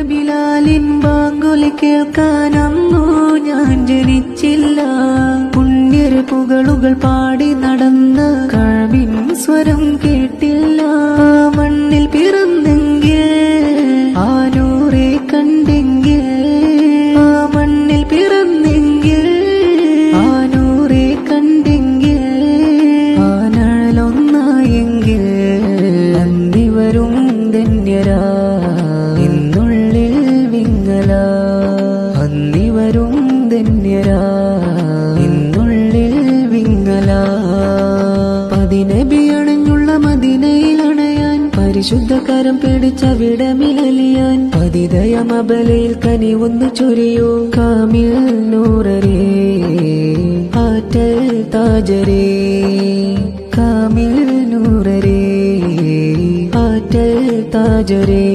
ബിലാലിൻ ബാങ്കുലി കേൾക്കാനന്നു ഞാൻ ജനിച്ചില്ല. പുണ്യര് പുകളുകൾ പാടി നടന്ന കഅബിൻ സ്വരം കേട്ടില്ല. മണ്ണിൽ പിറന്നെങ്കിൽ ആ നൂറെ കണ്ടെങ്കിൽ, ആ മണ്ണിൽ പിറന്നെങ്കിൽ ആ നൂറെ കണ്ടെങ്കിൽ, ആ നഴലൊന്നായെങ്കിൽ അന്നിവരും ധന്യരാ എന്നുള്ളിൽ വിങ്ങല. അന്നിവരും ധന്യരാ എന്നുള്ളിൽ വിങ്ങല. പതിനബി അണഞ്ഞുള്ള മദീനയിലണയാൻ പരിശുദ്ധ കരം പിടിച്ച വിടമിലലിയാൻ പതിതയമബലയിൽ കനിവൊന്നു ചൊരിയോ കാമിൽ നൂറരേ ആറ്റൽ താജരേ. കാമിൽ നൂറരേ ആറ്റൽ താജരേ.